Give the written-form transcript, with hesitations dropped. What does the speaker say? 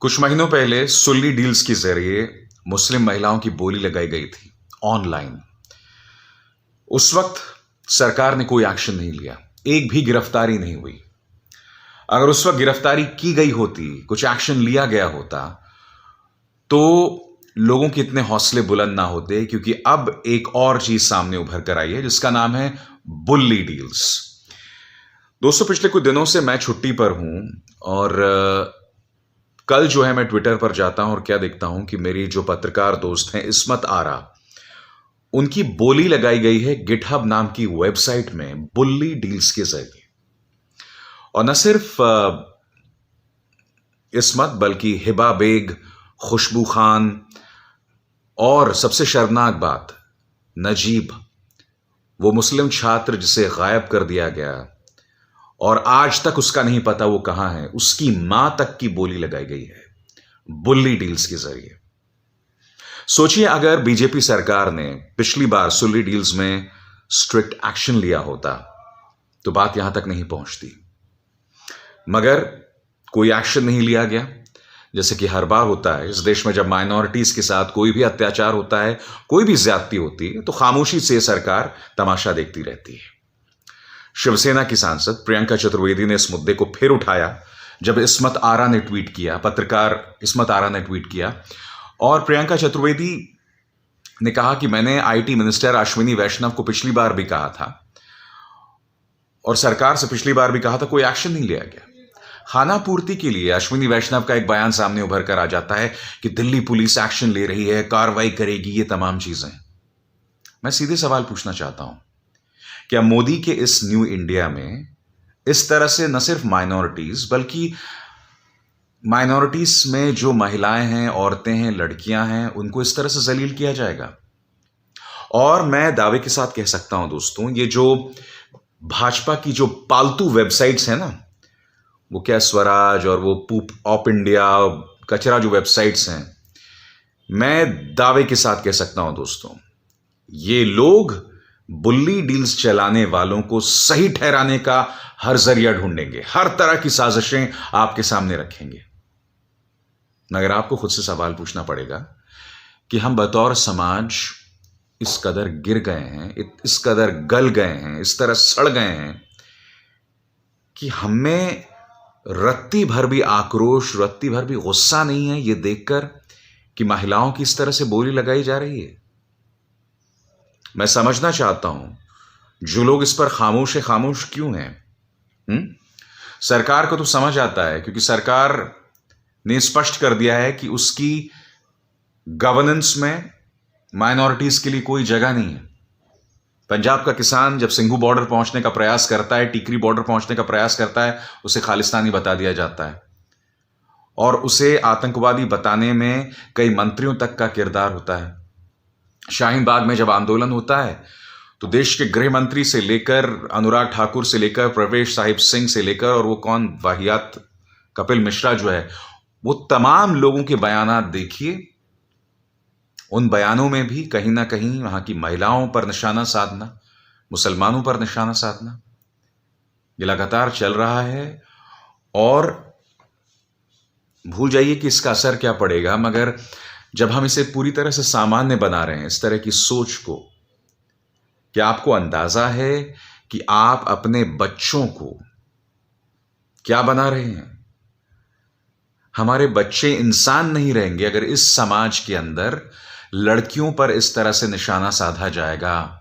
कुछ महीनों पहले सुल्ली डील्स के जरिए मुस्लिम महिलाओं की बोली लगाई गई थी ऑनलाइन। उस वक्त सरकार ने कोई एक्शन नहीं लिया, एक भी गिरफ्तारी नहीं हुई। अगर उस वक्त गिरफ्तारी की गई होती, कुछ एक्शन लिया गया होता, तो लोगों के इतने हौसले बुलंद ना होते, क्योंकि अब एक और चीज सामने उभर कर आई है जिसका नाम है बुल्ली डील्स। दोस्तों, पिछले कुछ दिनों से मैं छुट्टी पर हूं और कल जो है मैं ट्विटर पर जाता हूं और क्या देखता हूं कि मेरी जो पत्रकार दोस्त हैं इस्मत आरा, उनकी बोली लगाई गई है गिटहब नाम की वेबसाइट में बुल्ली डील्स के जरिए। और न सिर्फ इस्मत बल्कि हिबा बेग, खुशबू खान और सबसे शर्मनाक बात नजीब, वो मुस्लिम छात्र जिसे गायब कर दिया गया और आज तक उसका नहीं पता वो कहां है, उसकी मां तक की बोली लगाई गई है बुल्ली डील्स के जरिए। सोचिए, अगर बीजेपी सरकार ने पिछली बार सुल्ली डील्स में स्ट्रिक्ट एक्शन लिया होता तो बात यहां तक नहीं पहुंचती, मगर कोई एक्शन नहीं लिया गया। जैसे कि हर बार होता है इस देश में, जब माइनॉरिटीज के साथ कोई भी अत्याचार होता है, कोई भी ज्यादती होती है, तो खामोशी से सरकार तमाशा देखती रहती है। शिवसेना की सांसद प्रियंका चतुर्वेदी ने इस मुद्दे को फिर उठाया जब इस्मत आरा ने ट्वीट किया, पत्रकार इस्मत आरा ने ट्वीट किया और प्रियंका चतुर्वेदी ने कहा कि मैंने आईटी मिनिस्टर अश्विनी वैष्णव को पिछली बार भी कहा था और सरकार से पिछली बार भी कहा था, कोई एक्शन नहीं लिया गया। खाना पूर्ति के लिए अश्विनी वैष्णव का एक बयान सामने उभर कर आ जाता है कि दिल्ली पुलिस एक्शन ले रही है, कार्रवाई करेगी, ये तमाम चीजें। मैं सीधे सवाल पूछना चाहता हूं, क्या मोदी के इस न्यू इंडिया में इस तरह से न सिर्फ माइनॉरिटीज बल्कि माइनॉरिटीज में जो महिलाएं हैं, औरतें हैं, लड़कियां हैं, उनको इस तरह से जलील किया जाएगा? और मैं दावे के साथ कह सकता हूं दोस्तों, ये जो भाजपा की जो पालतू वेबसाइट्स हैं ना, वो क्या स्वराज और वो पूप ऑप इंडिया कचरा जो वेबसाइट्स हैं, मैं दावे के साथ कह सकता हूं दोस्तों, ये लोग बुल्ली डील्स चलाने वालों को सही ठहराने का हर जरिया ढूंढेंगे, हर तरह की साजिशें आपके सामने रखेंगे। मगर आपको खुद से सवाल पूछना पड़ेगा कि हम बतौर समाज इस कदर गिर गए हैं, इस कदर गल गए हैं, इस तरह सड़ गए हैं कि हमें रत्ती भर भी आक्रोश, रत्ती भर भी गुस्सा नहीं है ये देखकर कि महिलाओं की इस तरह से बोली लगाई जा रही है। मैं समझना चाहता हूं जो लोग इस पर खामोश है, खामोश क्यों हैं? सरकार को तो समझ आता है, क्योंकि सरकार ने स्पष्ट कर दिया है कि उसकी गवर्नेंस में माइनॉरिटीज के लिए कोई जगह नहीं है। पंजाब का किसान जब सिंघू बॉर्डर पहुंचने का प्रयास करता है, टीकरी बॉर्डर पहुंचने का प्रयास करता है, उसे खालिस्तानी बता दिया जाता है और उसे आतंकवादी बताने में कई मंत्रियों तक का किरदार होता है। शाहीन बाग में जब आंदोलन होता है तो देश के गृह मंत्री से लेकर अनुराग ठाकुर से लेकर प्रवेश साहिब सिंह से लेकर और वो कौन वाहियात कपिल मिश्रा जो है, वो तमाम लोगों के बयानात देखिए। उन बयानों में भी कहीं ना कहीं वहां की महिलाओं पर निशाना साधना, मुसलमानों पर निशाना साधना, ये लगातार चल रहा है। और भूल जाइए कि इसका असर क्या पड़ेगा, मगर जब हम इसे पूरी तरह से सामान्य बना रहे हैं, इस तरह की सोच को, क्या आपको अंदाजा है कि आप अपने बच्चों को क्या बना रहे हैं? हमारे बच्चे इंसान नहीं रहेंगे अगर इस समाज के अंदर लड़कियों पर इस तरह से निशाना साधा जाएगा।